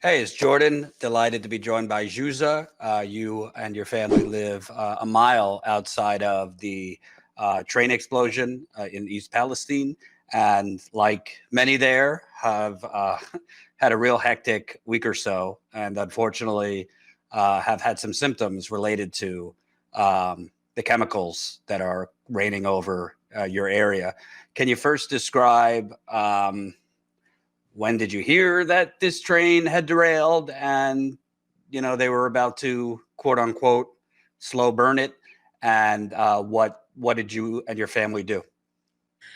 Hey, it's Jordan. Delighted to be joined by Juza. You and your family live a mile outside of the train explosion in East Palestine. And like many there, have had a real hectic week or so. And unfortunately, have had some symptoms related to the chemicals that are raining over your area. Can you first describe? When did you hear that this train had derailed and they were about to quote unquote slow burn it? And what did you and your family do?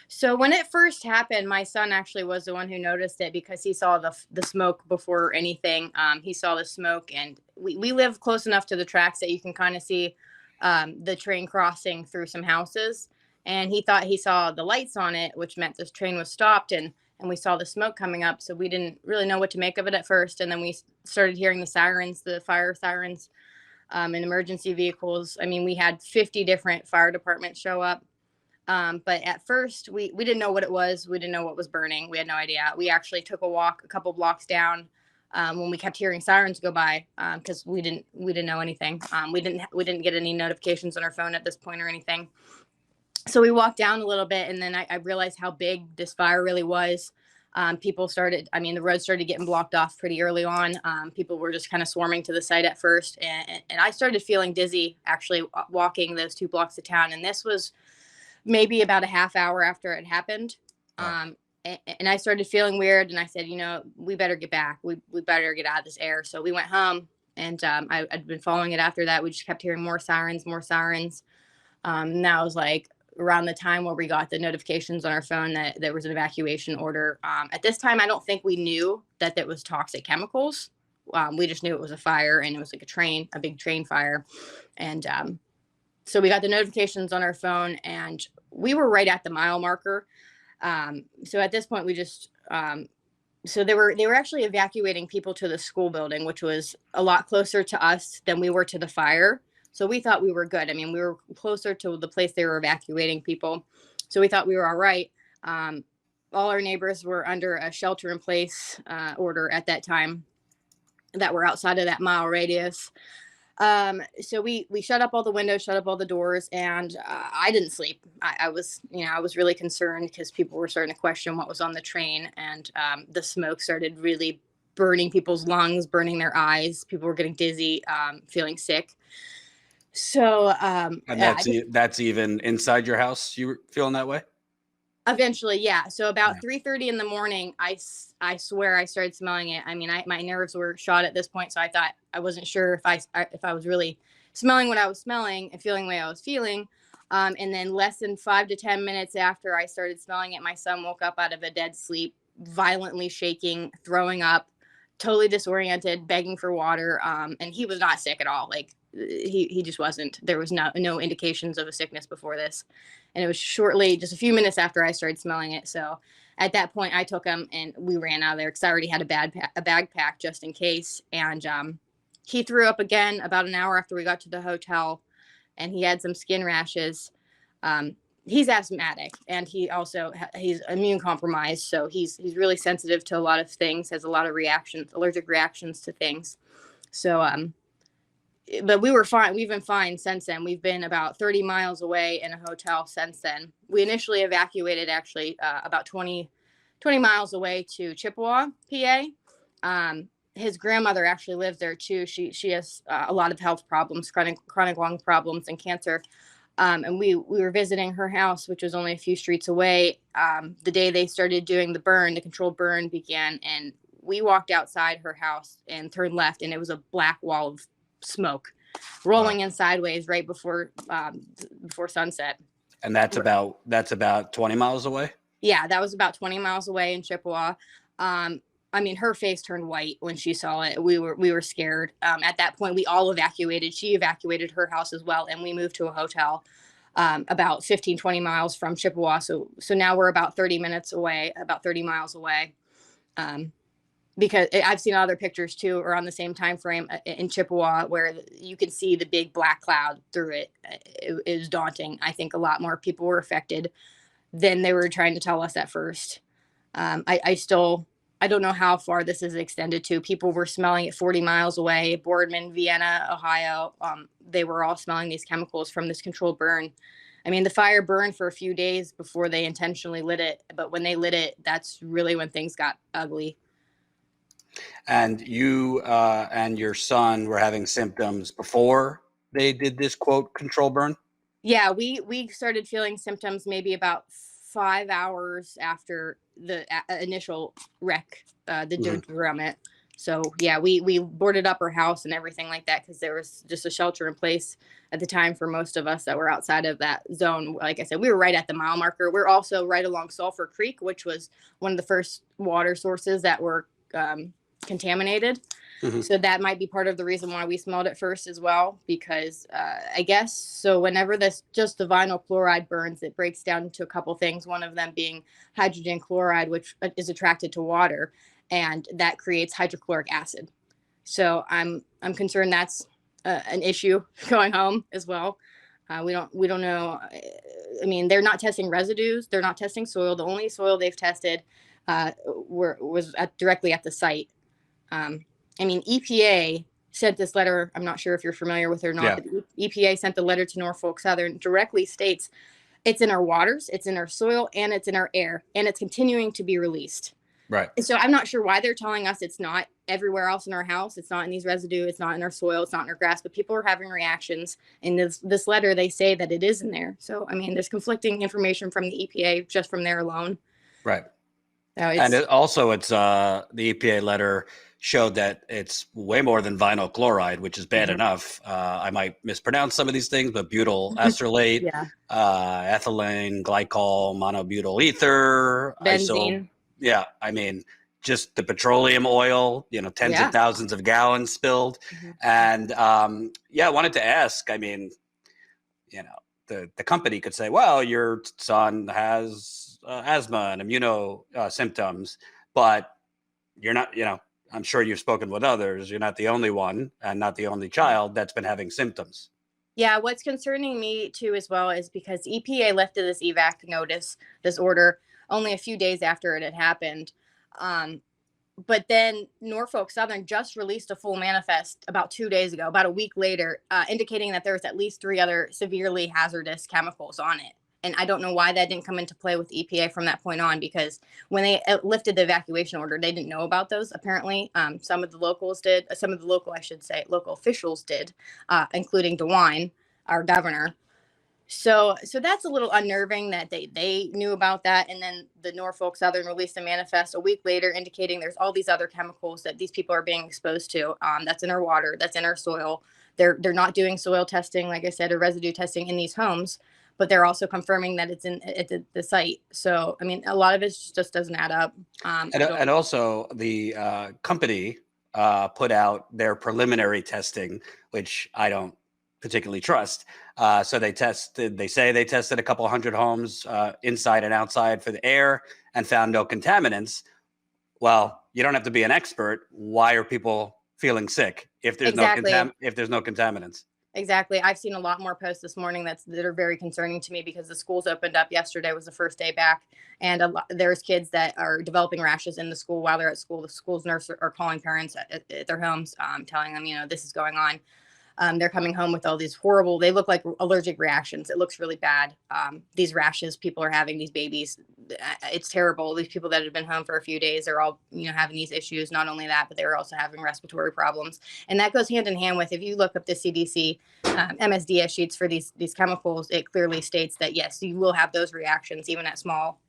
So when it first happened, my son actually was the one who noticed it because he saw the smoke before anything. He saw the smoke, and we live close enough to the tracks that you can kind of see the train crossing through some houses. And he thought he saw the lights on it, which meant this train was stopped, and we saw the smoke coming up. So we didn't really know what to make of it at first, and then we started hearing the sirens, the fire sirens, and emergency vehicles. I mean, we had 50 different fire departments show up. But at first, we didn't know what it was. We didn't know what was burning. We had no idea. We actually took a walk a couple blocks down when we kept hearing sirens go by because we didn't know anything. We didn't get any notifications on our phone at this point or anything. So we walked down a little bit, and then I realized how big this fire really was. People started, I mean, the road started getting blocked off pretty early on. People were just kind of swarming to the site at first. And I started feeling dizzy actually walking those 2 blocks of town. And this was maybe about a half hour after it happened. Oh. And I started feeling weird, and I said, we better get back. We better get out of this air. So we went home, and I'd been following it after that. We just kept hearing more sirens, more sirens. And that was like around the time where we got the notifications on our phone that there was an evacuation order. At this time, I don't think we knew that it was toxic chemicals. We just knew it was a fire, and it was like a big train fire. And so we got the notifications on our phone, and we were right at the mile marker. So at this point, we just so they were actually evacuating people to the school building, which was a lot closer to us than we were to the fire. So we thought we were good. I mean, we were closer to the place they were evacuating people, so we thought we were all right. All our neighbors were under a shelter-in-place order at that time that were outside of that mile radius. So we shut up all the windows, shut up all the doors, and I didn't sleep. I was really concerned because people were starting to question what was on the train, and the smoke started really burning people's lungs, burning their eyes. People were getting dizzy, feeling sick. So And that's even inside your house. You were feeling that way? eventually, yeah. So Yeah. about 3:30 in the morning, I swear I started smelling it. I mean, my nerves were shot at this point, so I thought I wasn't sure if I was really smelling what I was smelling and feeling the way I was feeling. And then less than 5 to 10 minutes after I started smelling it, my son woke up out of a dead sleep, violently shaking, throwing up, totally disoriented, begging for water. And he was not sick at all. Like he just wasn't. There was no indications of a sickness before this, and it was shortly, just a few minutes after I started smelling it. So at that point, I took him and we ran out of there because I already had a bag packed just in case. And he threw up again about an hour after we got to the hotel, and he had some skin rashes. He's asthmatic, and he's immune compromised, so he's really sensitive to a lot of things, has a lot of allergic reactions to things. So but we were fine. We've been fine since then. We've been about 30 miles away in a hotel since then. We initially evacuated actually about 20 miles away to Chippewa, PA. His grandmother actually lives there too. She has a lot of health problems, chronic lung problems, and cancer. And we were visiting her house, which was only a few streets away. The day they started doing the controlled burn began, and we walked outside her house and turned left, and it was a black wall of smoke rolling in sideways right before sunset. And that's about 20 miles away. Yeah, that was about 20 miles away in Chippewa. I mean, her face turned white when she saw it. We were scared. At that point, we all evacuated. She evacuated her house as well, and we moved to a hotel about 15-20 miles from Chippewa. So now we're about 30 minutes away, about 30 miles away. Because I've seen other pictures too, or on the same time frame in Chippewa, where you can see the big black cloud through it. It is daunting. I think a lot more people were affected than they were trying to tell us at first. I still I don't know how far this is extended to. People were smelling it 40 miles away. Boardman, Vienna, Ohio. They were all smelling these chemicals from this controlled burn. I mean, the fire burned for a few days before they intentionally lit it. But when they lit it, that's really when things got ugly. And you and your son were having symptoms before they did this quote control burn? Yeah, we started feeling symptoms maybe about 5 hours after the initial wreck, the derailment. So yeah, we boarded up our house and everything like that because there was just a shelter in place at the time for most of us that were outside of that zone. Like I said, we were right at the mile marker. We're also right along Sulphur Creek, which was one of the first water sources that were contaminated. So that might be part of the reason why we smelled it first as well, because I guess so whenever just the vinyl chloride burns, it breaks down into a couple things, one of them being hydrogen chloride, which is attracted to water, and that creates hydrochloric acid. So I'm concerned that's an issue going home as well. We don't know. I mean, they're not testing residues. They're not testing soil. The only soil they've tested was directly at the site. I mean, EPA sent this letter. I'm not sure if you're familiar with it or not, but EPA sent the letter to Norfolk Southern, directly states it's in our waters, it's in our soil, and it's in our air, and it's continuing to be released. Right. So I'm not sure why they're telling us it's not everywhere else in our house. It's not in these residue. It's not in our soil. It's not in our grass. But people are having reactions. In this letter, they say that it is in there. So, I mean, there's conflicting information from the EPA just from there alone. Right. And the EPA letter showed that it's way more than vinyl chloride, which is bad enough. I might mispronounce some of these things, but butyl acrylate, ethylene glycol, monobutyl ether, benzene. I mean, just the petroleum oil, tens of thousands of gallons spilled. And I wanted to ask, I mean, the company could say, well, your son has asthma and immuno symptoms, but you're not, I'm sure you've spoken with others. You're not the only one and not the only child that's been having symptoms. Yeah, what's concerning me too as well is because EPA lifted this evac notice, this order, only a few days after it had happened. But then Norfolk Southern just released a full manifest about 2 days ago, about a week later, indicating that there was at least 3 other severely hazardous chemicals on it. And I don't know why that didn't come into play with EPA from that point on, because when they lifted the evacuation order, they didn't know about those. Apparently, some of the locals did. Some of the local officials did, including DeWine, our governor. So that's a little unnerving that they knew about that. And then the Norfolk Southern released a manifest a week later indicating there's all these other chemicals that these people are being exposed to. That's in our water, that's in our soil. They're not doing soil testing, like I said, or residue testing in these homes, but they're also confirming that it's at the site. So, I mean, a lot of it just doesn't add up. And also the company put out their preliminary testing, which I don't particularly trust. So they say they tested a couple hundred homes inside and outside for the air and found no contaminants. Well, you don't have to be an expert. Why are people feeling sick if there's no contaminants? Exactly. I've seen a lot more posts this morning that are very concerning to me because the schools opened up yesterday, was the first day back. And there's kids that are developing rashes in the school while they're at school. The school's nurses are calling parents at their homes, telling them, this is going on. They're coming home with all these horrible, they look like allergic reactions. It looks really bad. These rashes people are having, these babies, it's terrible. These people that have been home for a few days are all, having these issues. Not only that, but they're also having respiratory problems. And that goes hand in hand with, if you look up the CDC MSDS sheets for these chemicals, it clearly states that, yes, you will have those reactions even at small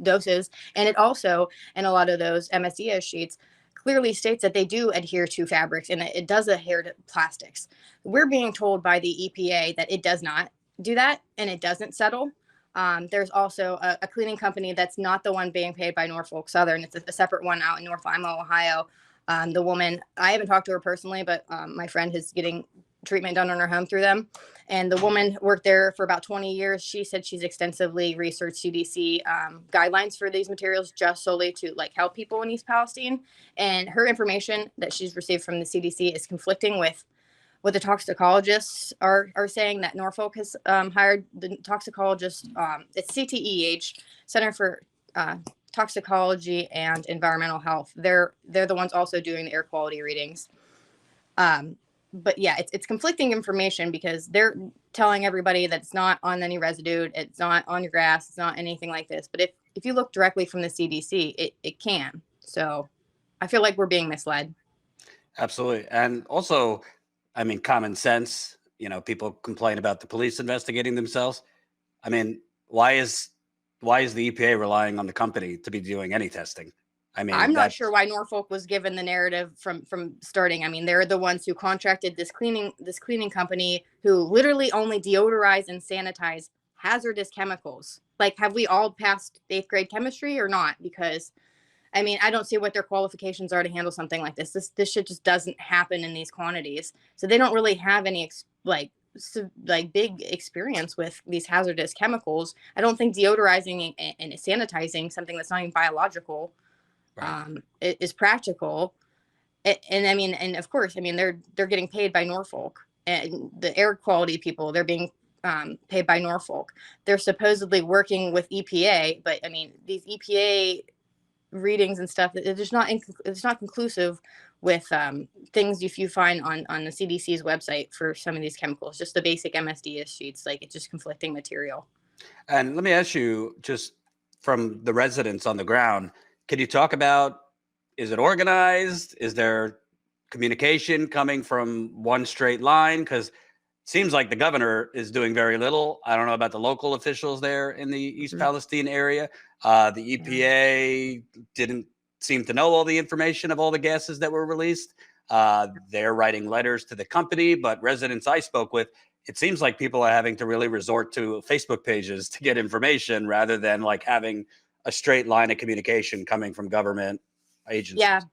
doses. And it also, in a lot of those MSDS sheets, clearly states that they do adhere to fabrics and it does adhere to plastics. We're being told by the EPA that it does not do that and it doesn't settle. There's also a cleaning company that's not the one being paid by Norfolk Southern. It's a separate one out in North Lima, Ohio. The woman, I haven't talked to her personally, but my friend is getting treatment done on her home through them. And the woman worked there for about 20 years. She said she's extensively researched CDC guidelines for these materials just solely to help people in East Palestine. And her information that she's received from the CDC is conflicting with what the toxicologists are saying, that Norfolk has hired the toxicologist. It's CTEH, Center for toxicology and environmental health. They're the ones also doing the air quality readings. But yeah, it's conflicting information because they're telling everybody that it's not on any residue, it's not on your grass, it's not anything like this. But if you look directly from the CDC, it can. So I feel like we're being misled. Absolutely. And also, I mean, common sense, people complain about the police investigating themselves. I mean, why is the EPA relying on the company to be doing any testing? I mean, I'm not sure why Norfolk was given the narrative from starting. I mean, they're the ones who contracted this cleaning company who literally only deodorize and sanitize hazardous chemicals. Like, have we all passed 8th grade chemistry or not? Because I mean, I don't see what their qualifications are to handle something like this. This shit just doesn't happen in these quantities. So they don't really have any big experience with these hazardous chemicals. I don't think deodorizing and sanitizing something that's not even biological is practical. And I mean, and of course, I mean, they're getting paid by Norfolk, and the air quality people, they're being paid by Norfolk. They're supposedly working with EPA, but I mean, these EPA readings and stuff, it's not conclusive with things if you find on the CDC's website for some of these chemicals. Just the basic MSDS sheets, like, it's just conflicting material. And let me ask you, just from the residents on the ground, can you talk about, is it organized? Is there communication coming from one straight line? Because it seems like the governor is doing very little. I don't know about the local officials there in the East Palestine area. The EPA didn't seem to know all the information of all the gases that were released. They're writing letters to the company, but residents I spoke with, it seems like people are having to really resort to Facebook pages to get information rather than like having a straight line of communication coming from government agencies.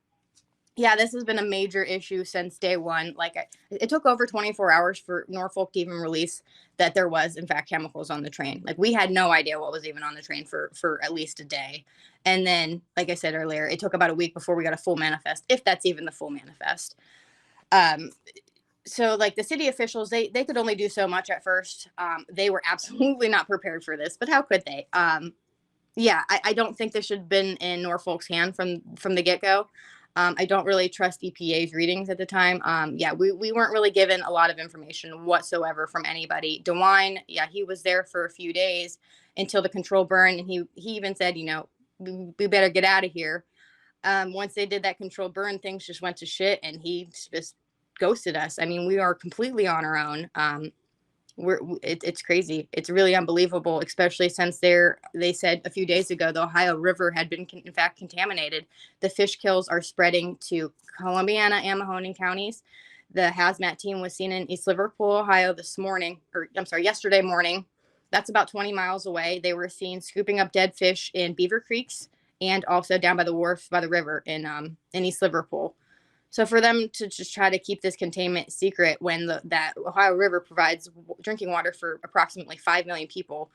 Yeah, this has been a major issue since day one. Like, it took over 24 hours for Norfolk to even release that there was, in fact, chemicals on the train. Like, we had no idea what was even on the train for at least a day. And then, like I said earlier, it took about a week before we got a full manifest, if that's even the full manifest. So, like, the city officials, they could only do so much at first. They were absolutely not prepared for this, but how could they? Yeah, I don't think this should have been in Norfolk's hand from the get-go. I don't really trust EPA's readings at the time. Yeah, we weren't really given a lot of information whatsoever from anybody. DeWine, yeah, he was there for a few days until the control burn, and he even said, we better get out of here. Once they did that control burn, things just went to shit, and he just ghosted us. I mean, we are completely on our own. It's crazy. It's really unbelievable, especially since they said a few days ago the Ohio River had been in fact contaminated. The fish kills are spreading to Columbiana and Mahoning counties. The hazmat team was seen in East Liverpool, Ohio yesterday morning. That's about 20 miles away. They were seen scooping up dead fish in Beaver Creeks and also down by the wharf by the river in East Liverpool. So for them to just try to keep this containment secret when that Ohio River provides drinking water for approximately 5 million people,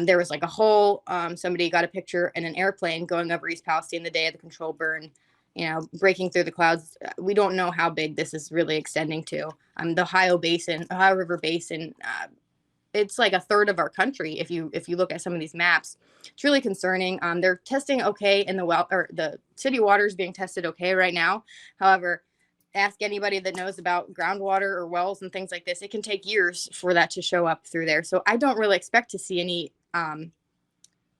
there was like a whole, somebody got a picture in an airplane going over East Palestine the day of the control burn, breaking through the clouds. We don't know how big this is really extending to. The Ohio River Basin, it's like a third of our country. If you look at some of these maps, it's really concerning. They're testing okay in the city water is being tested okay right now. However, ask anybody that knows about groundwater or wells and things like this. It can take years for that to show up through there. So I don't really expect to see any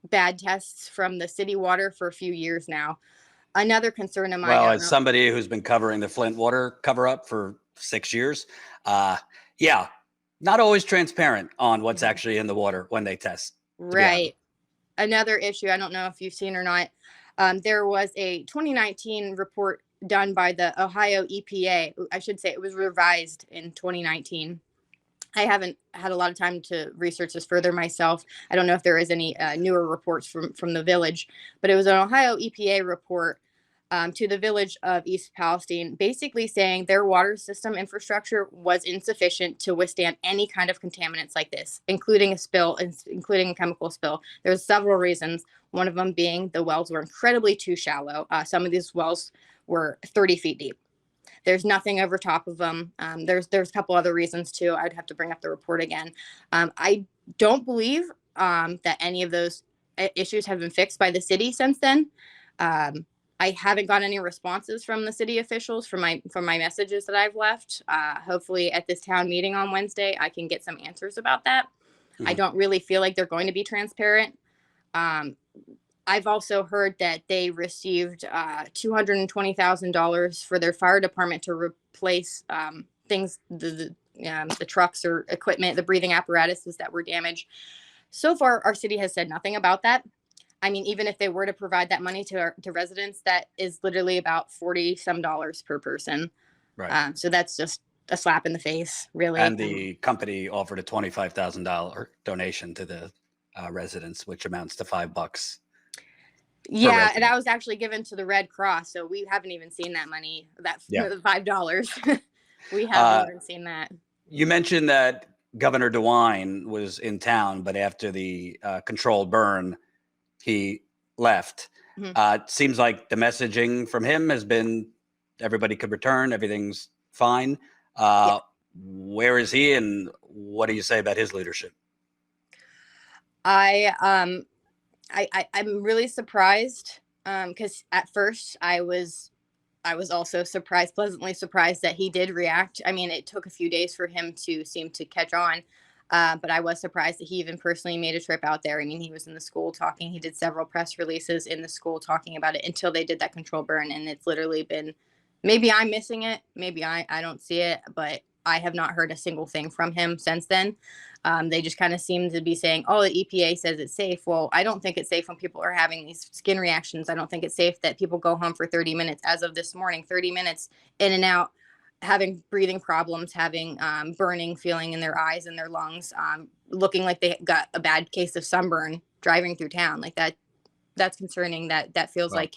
bad tests from the city water for a few years now. Another concern of mine. Well, as somebody who's been covering the Flint water cover up for 6 years, yeah, not always transparent on what's actually in the water when they test. Right. Another issue, I don't know if you've seen or not, there was a 2019 report done by the Ohio EPA. I should say it was revised in 2019. I haven't had a lot of time to research this further myself. I don't know if there is any newer reports from the village, but it was an Ohio EPA report to the village of East Palestine, basically saying their water system infrastructure was insufficient to withstand any kind of contaminants like this, including a chemical spill. There's several reasons. One of them being the wells were incredibly too shallow. Some of these wells were 30 feet deep. There's nothing over top of them. There's a couple other reasons too. I'd have to bring up the report again. I don't believe that any of those issues have been fixed by the city since then. I haven't got any responses from the city officials from my messages that I've left. Hopefully at this town meeting on Wednesday, I can get some answers about that. I don't really feel like they're going to be transparent. I've also heard that they received $220,000 for their fire department to replace things, the trucks or equipment, the breathing apparatuses that were damaged. So far, our city has said nothing about that. I mean, even if they were to provide that money to residents, that is literally about $40-some per person. Right. So that's just a slap in the face, really. And the company offered a $25,000 donation to the residents, which amounts to $5. Yeah, and that was actually given to the Red Cross, so we haven't even seen that money. That $5, we haven't even seen that. You mentioned that Governor DeWine was in town, but after the controlled burn, he left. It seems like the messaging from him has been everybody could return, everything's fine. Where is he, and what do you say about his leadership? I'm really surprised because at first I was also surprised, pleasantly surprised that he did react. I mean, it took a few days for him to seem to catch on, but I was surprised that he even personally made a trip out there. I mean, he was in the school talking. He did several press releases in the school talking about it until they did that control burn, and it's literally been, maybe I'm missing it, maybe I don't see it, but I have not heard a single thing from him since then. They just kind of seem to be saying, oh, the EPA says it's safe. Well, I don't think it's safe when people are having these skin reactions. I don't think it's safe that people go home for 30 minutes, as of this morning, 30 minutes in and out, having breathing problems, having burning feeling in their eyes and their lungs, looking like they got a bad case of sunburn driving through town. Like that's concerning. That feels like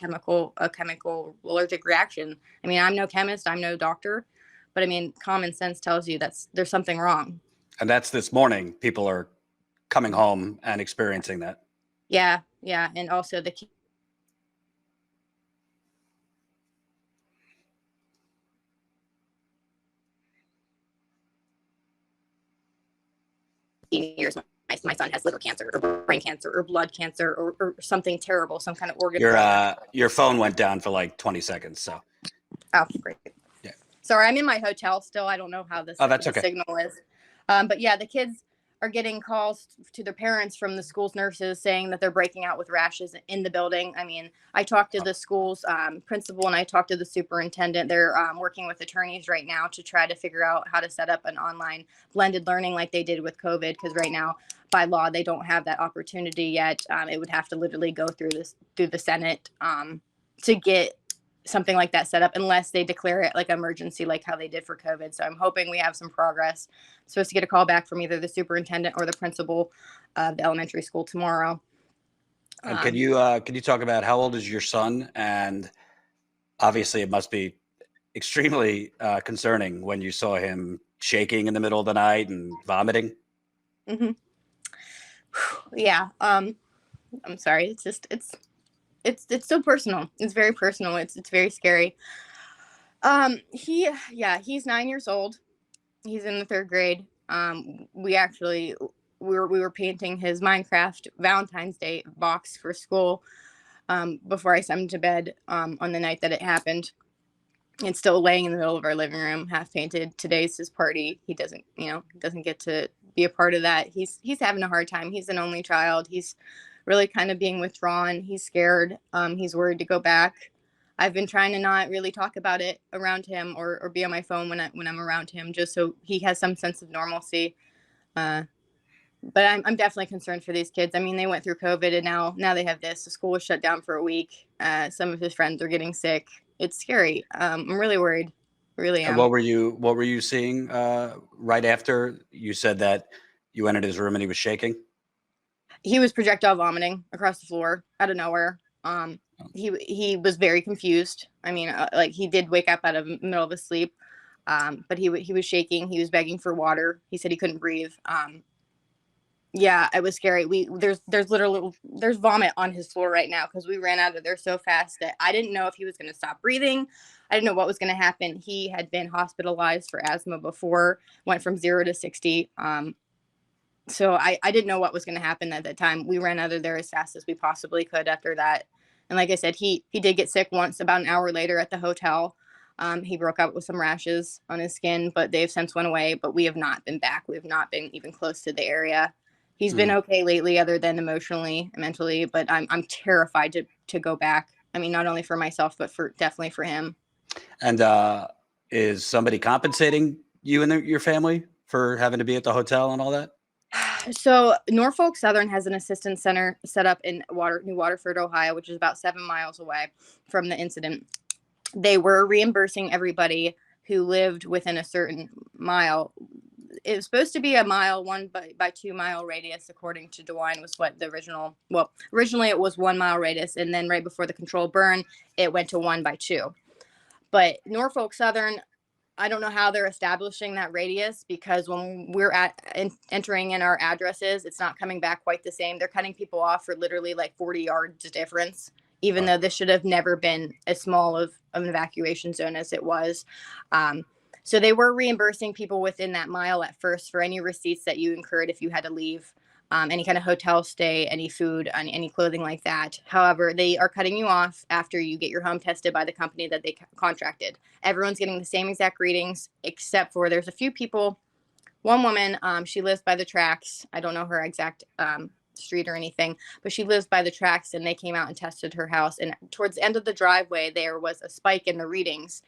a chemical allergic reaction. I mean, I'm no chemist, I'm no doctor, but I mean, common sense tells you there's something wrong. And that's this morning. People are coming home and experiencing that. Yeah. And also the years, my son has liver cancer or brain cancer or blood cancer or something terrible, some kind of organ. Your phone went down for like 20 seconds. So. Oh, great. Yeah. Sorry, I'm in my hotel still. I don't know how the signal is. But yeah, the kids are getting calls to their parents from the school's nurses saying that they're breaking out with rashes in the building. I mean, I talked to the school's principal and I talked to the superintendent. They're working with attorneys right now to try to figure out how to set up an online blended learning like they did with COVID, because right now, by law, they don't have that opportunity yet. It would have to literally go through the Senate to get something like that set up, unless they declare it like emergency, like how they did for COVID. So I'm hoping we have some progress. I'm supposed to get a call back from either the superintendent or the principal of the elementary school tomorrow. And can you talk about how old is your son? And obviously it must be extremely concerning when you saw him shaking in the middle of the night and vomiting. Mm-hmm. Yeah. I'm sorry. It's so personal. It's very personal. It's very scary. He's 9 years old. He's in the 3rd grade. We were painting his Minecraft Valentine's Day box for school before I sent him to bed on the night that it happened. It's still laying in the middle of our living room, half painted. Today's his party. He doesn't get to be a part of that. He's having a hard time. He's an only child. He's really kind of being withdrawn. He's scared. He's worried to go back. I've been trying to not really talk about it around him or be on my phone when I'm around him, just so he has some sense of normalcy. But I'm definitely concerned for these kids. I mean, they went through COVID and now they have this. The school was shut down for a week. Some of his friends are getting sick. It's scary. I'm really worried. Really am. And what were you seeing right after you said that you entered his room and he was shaking? He was projectile vomiting across the floor out of nowhere. He was very confused. I mean, like he did wake up out of the middle of his sleep, but he was shaking. He was begging for water. He said he couldn't breathe. Yeah, it was scary. There's vomit on his floor right now because we ran out of there so fast that I didn't know if he was going to stop breathing. I didn't know what was going to happen. He had been hospitalized for asthma before, went from 0 to 60. So I didn't know what was going to happen at that time. We ran out of there as fast as we possibly could after that. And like I said, he did get sick once about an hour later at the hotel. He broke out with some rashes on his skin, but they've since went away. But we have not been back. We have not been even close to the area. He's been okay lately, other than emotionally, mentally. But I'm terrified to go back. I mean, not only for myself, but for definitely for him. And is somebody compensating you and your family for having to be at the hotel and all that? So Norfolk Southern has an assistance center set up in New Waterford, Ohio, which is about 7 miles away from the incident. They were reimbursing everybody who lived within a certain mile. It was supposed to be a mile, 1 by 2 mile radius, according to DeWine, was what the originally it was 1 mile radius. And then right before the controlled burn, it went to 1 by 2. But Norfolk Southern, I don't know how they're establishing that radius, because when we're entering in our addresses, it's not coming back quite the same. They're cutting people off for literally like 40 yards difference, even though this should have never been as small of an evacuation zone as it was. So they were reimbursing people within that mile at first for any receipts that you incurred if you had to leave. Any kind of hotel stay, any food, any clothing like that. However, they are cutting you off after you get your home tested by the company that they contracted. Everyone's getting the same exact readings, except for there's a few people. One woman, she lives by the tracks. I don't know her exact street or anything, but she lives by the tracks, and they came out and tested her house. And towards the end of the driveway, there was a spike in the readings.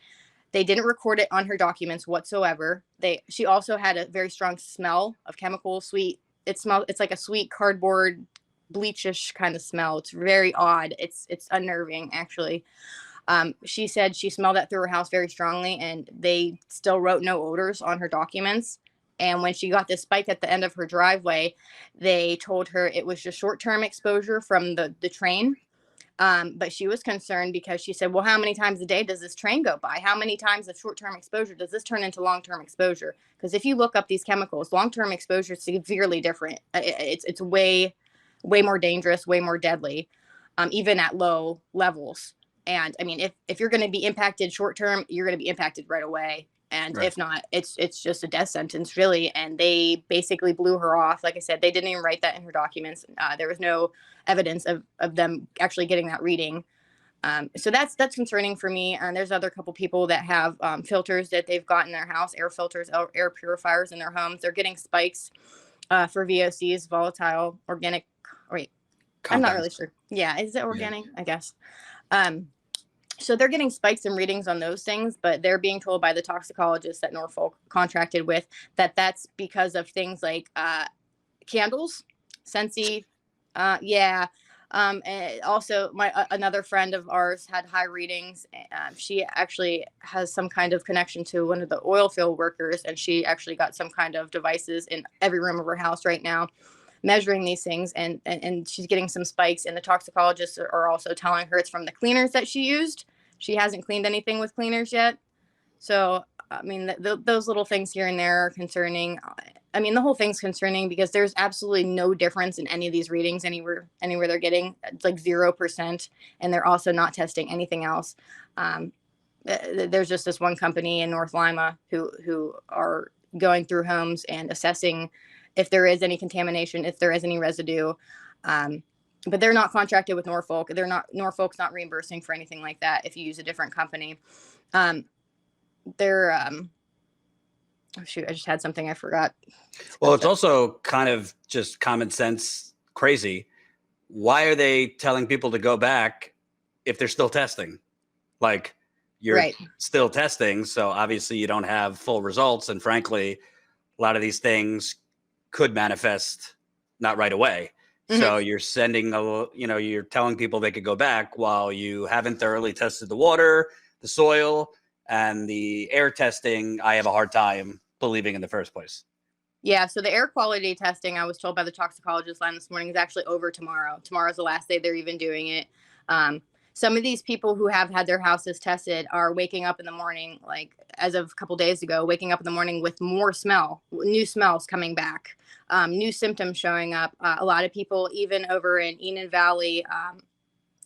They didn't record it on her documents whatsoever. She also had a very strong smell of chemical sweet. It's like a sweet cardboard bleachish kind of smell. It's very odd. It's unnerving, actually. She said she smelled that through her house very strongly, and they still wrote no odors on her documents. And when she got this spike at the end of her driveway, they told her it was just short-term exposure from the train. But she was concerned because she said, well, how many times a day does this train go by? How many times of short-term exposure does this turn into long-term exposure? Because if you look up these chemicals, long-term exposure is severely different. It's way, way more dangerous, way more deadly, even at low levels. And I mean, if you're going to be impacted short-term, you're going to be impacted right away. And if not, it's just a death sentence, really. And they basically blew her off. Like I said, they didn't even write that in her documents. There was no evidence of them actually getting that reading. So that's concerning for me. And there's other couple people that have filters that they've got in their house, air filters, air purifiers in their homes. They're getting spikes for VOCs, volatile organic. Wait, I'm not really sure. Yeah, is it organic? Yeah. I guess. So they're getting spikes and readings on those things, but they're being told by the toxicologist that Norfolk contracted with that that's because of things like candles, Scentsy, and also another friend of ours had high readings. She actually has some kind of connection to one of the oil field workers, and she actually got some kind of devices in every room of her house right now measuring these things, and she's getting some spikes, and the toxicologists are also telling her it's from the cleaners that she used. She hasn't cleaned anything with cleaners yet. So, I mean, those little things here and there are concerning. I mean, the whole thing's concerning because there's absolutely no difference in any of these readings anywhere they're getting. It's like 0%. And they're also not testing anything else. There's just this one company in North Lima who are going through homes and assessing if there is any contamination, if there is any residue. But they're not contracted with Norfolk. Norfolk's not reimbursing for anything like that if you use a different company. Oh shoot, I just had something I forgot. Well, it's also kind of just common sense crazy. Why are they telling people to go back if they're still testing? Like, you're still testing, so obviously you don't have full results. And frankly, a lot of these things could manifest not right away. Mm-hmm. So you're you're telling people they could go back while you haven't thoroughly tested the water, the soil, and the air testing. I have a hard time believing in the first place. Yeah, so the air quality testing, I was told by the toxicologist line this morning, is actually over tomorrow. Tomorrow's the last day they're even doing it. Some of these people who have had their houses tested are waking up in the morning, like as of a couple days ago, waking up in the morning with more new smells coming back, new symptoms showing up. A lot of people, even over in Enid Valley,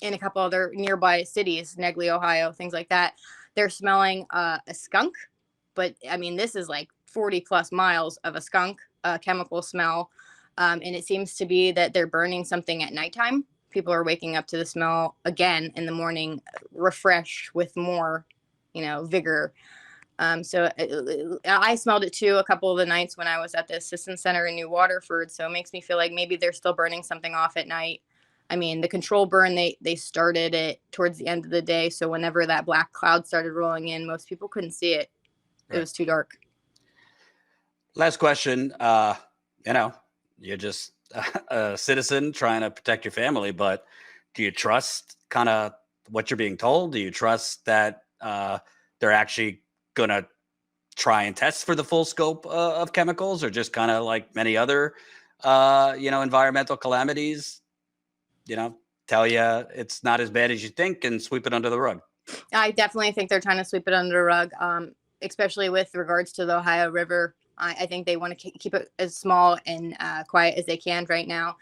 in a couple other nearby cities, Negley, Ohio, things like that, they're smelling a skunk. But I mean, this is like 40 plus miles of a skunk chemical smell. And it seems to be that they're burning something at nighttime. People are waking up to the smell again in the morning, refreshed with more, vigor. So I smelled it too a couple of the nights when I was at the assistance center in New Waterford. So it makes me feel like maybe they're still burning something off at night. I mean, the control burn, they started it towards the end of the day. So whenever that black cloud started rolling in, most people couldn't see it. It was too dark. Last question. You're just a citizen trying to protect your family, but do you trust kind of what you're being told? Do you trust that they're actually going to try and test for the full scope of chemicals, or just kind of like many other, environmental calamities, tell you it's not as bad as you think and sweep it under the rug? I definitely think they're trying to sweep it under the rug, especially with regards to the Ohio River. I think they want to keep it as small and quiet as they can right now.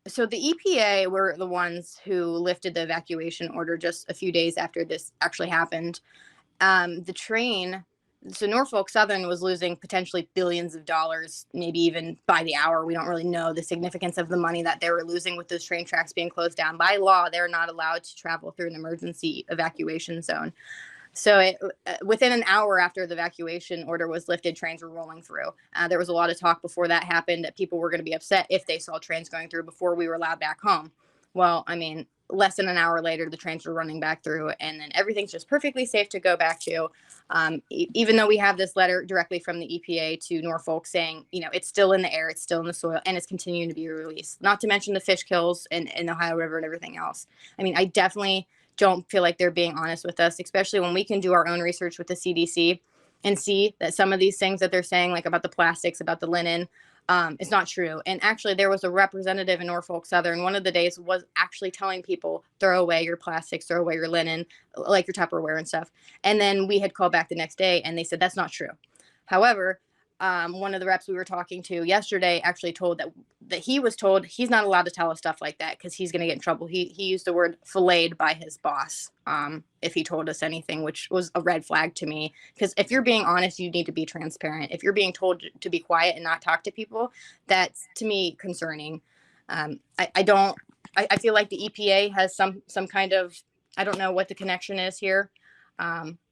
So the EPA were the ones who lifted the evacuation order just a few days after this actually happened. The train, so Norfolk Southern was losing potentially billions of dollars, maybe even by the hour. We don't really know the significance of the money that they were losing with those train tracks being closed down. By law, they're not allowed to travel through an emergency evacuation zone. So within an hour after the evacuation order was lifted, trains were rolling through. There was a lot of talk before that happened that people were going to be upset if they saw trains going through before we were allowed back home. Well, I mean, less than an hour later, the trains were running back through, and then everything's just perfectly safe to go back to. Even though we have this letter directly from the EPA to Norfolk saying, it's still in the air, it's still in the soil, and it's continuing to be released. Not to mention the fish kills in the Ohio River and everything else. I mean, I definitely don't feel like they're being honest with us, especially when we can do our own research with the CDC and see that some of these things that they're saying, like about the plastics, about the linen, is not true. And actually, there was a representative in Norfolk Southern. One of the days was actually telling people, throw away your plastics, throw away your linen, like your Tupperware and stuff. And then we had called back the next day and they said, that's not true. However, one of the reps we were talking to yesterday actually told that he was told he's not allowed to tell us stuff like that because he's going to get in trouble. He used the word filleted by his boss if he told us anything, which was a red flag to me. Because if you're being honest, you need to be transparent. If you're being told to be quiet and not talk to people, that's to me concerning. I feel like the EPA has some kind of, I don't know what the connection is here.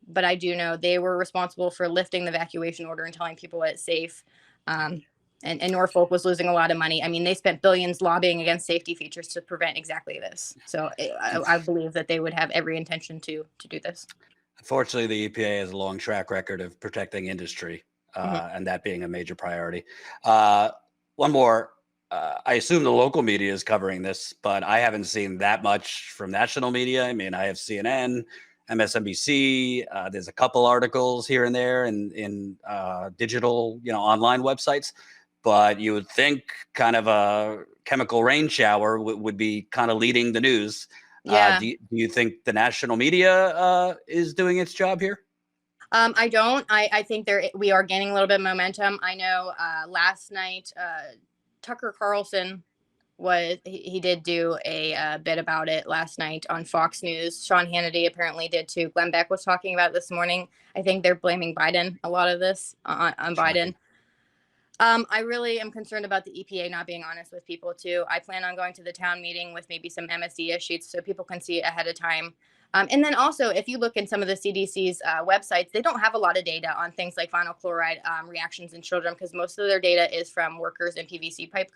But I do know they were responsible for lifting the evacuation order and telling people it's safe. And Norfolk was losing a lot of money. I mean, they spent billions lobbying against safety features to prevent exactly this. So I believe that they would have every intention to do this. Unfortunately, the EPA has a long track record of protecting industry, and that being a major priority. One more. I assume the local media is covering this, but I haven't seen that much from national media. I mean, I have CNN, MSNBC. There's a couple articles here and there in digital, online websites. But you would think kind of a chemical rain shower would be kind of leading the news. Yeah. Do you think the national media is doing its job here? I don't. I think we are gaining a little bit of momentum. I know last night Tucker Carlson he did do a bit about it last night on Fox News. Sean Hannity apparently did too. Glenn Beck was talking about it this morning. I think they're blaming Biden, a lot of this on Biden. I really am concerned about the EPA not being honest with people too. I plan on going to the town meeting with maybe some MSDS sheets so people can see it ahead of time. And then also, if you look in some of the CDC's websites, they don't have a lot of data on things like vinyl chloride reactions in children because most of their data is from workers in PVC pipe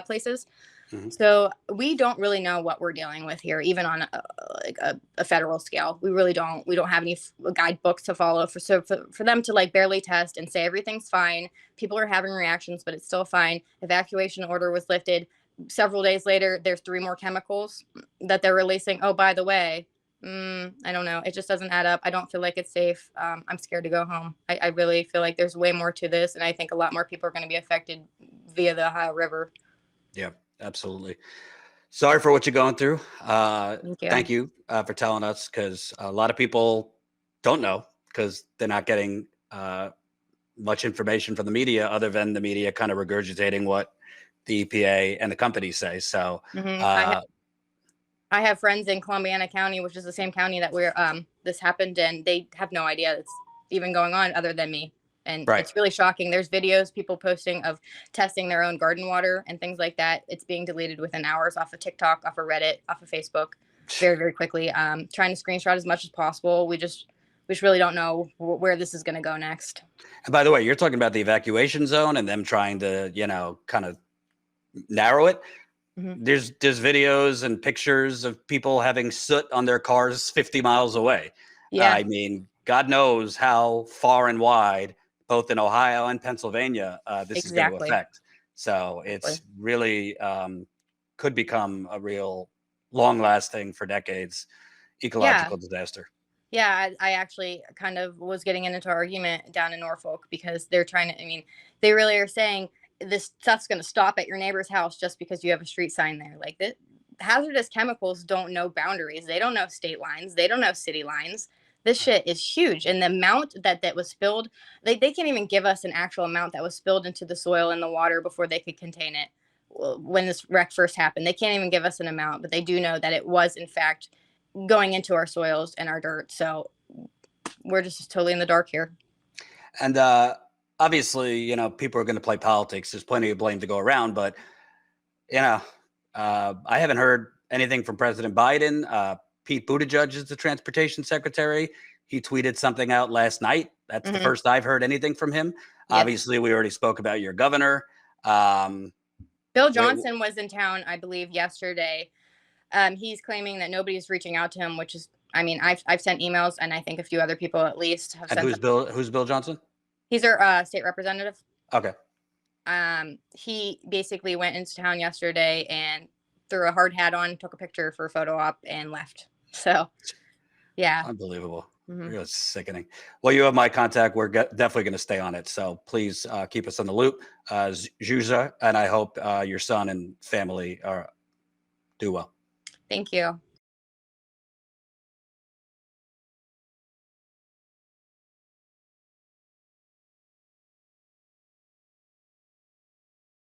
places. Mm-hmm. So we don't really know what we're dealing with here, even on a federal scale. We really don't. We don't have any guidebooks to follow. For them to barely test and say everything's fine, people are having reactions, but it's still fine. Evacuation order was lifted. Several days later, there's 3 more chemicals that they're releasing. Oh, by the way, I don't know. It just doesn't add up. I don't feel like it's safe. I'm scared to go home. I really feel like there's way more to this, and I think a lot more people are going to be affected via the Ohio River. Yeah. Absolutely. Sorry for what you're going through. Thank you for telling us, because a lot of people don't know because they're not getting much information from the media other than the media kind of regurgitating what the EPA and the companies say. So I have friends in Columbiana County, which is the same county that this happened, and they have no idea it's even going on other than me. And Right. it's really shocking. There's videos people posting of testing their own garden water and things like that. It's being deleted within hours off of TikTok, off of Reddit, off of Facebook, very, very quickly. Trying to screenshot as much as possible. We just really don't know where this is going to go next. And by the way, you're talking about the evacuation zone and them trying to, you know, kind of narrow it. Mm-hmm. There's videos and pictures of people having soot on their cars 50 miles away. Yeah. I mean, God knows how far and wide, both in Ohio and Pennsylvania, this is going to affect. So it's really could become a real long-lasting, for decades, ecological disaster. Yeah, I actually kind of was getting into an argument down in Norfolk because they're trying to, I mean, they really are saying this stuff's going to stop at your neighbor's house just because you have a street sign there. Like, that hazardous chemicals don't know boundaries. They don't know state lines. They don't know city lines. This shit is huge. And the amount that was spilled, they can't even give us an actual amount that was spilled into the soil and the water before they could contain it. When this wreck first happened, they can't even give us an amount, but they do know that it was, in fact, going into our soils and our dirt. So we're just totally in the dark here. And obviously, you know, people are going to play politics. There's plenty of blame to go around, but, you know, I haven't heard anything from President Biden. Pete Buttigieg is the transportation secretary. He tweeted something out last night. That's the first I've heard anything from him. Yes. Obviously, we already spoke about your governor. Bill Johnson was in town, I believe, yesterday. He's claiming that nobody's reaching out to him, which is, I mean, I've sent emails, and I think a few other people at least have sent. Who's Bill Johnson? He's our state representative. Okay. He basically went into town yesterday and threw a hard hat on, took a picture for a photo op, and left. So, yeah. Unbelievable. Really sickening. Well, you have my contact. We're definitely going to stay on it. So please keep us in the loop, Zhuza, and I hope your son and family do well. Thank you.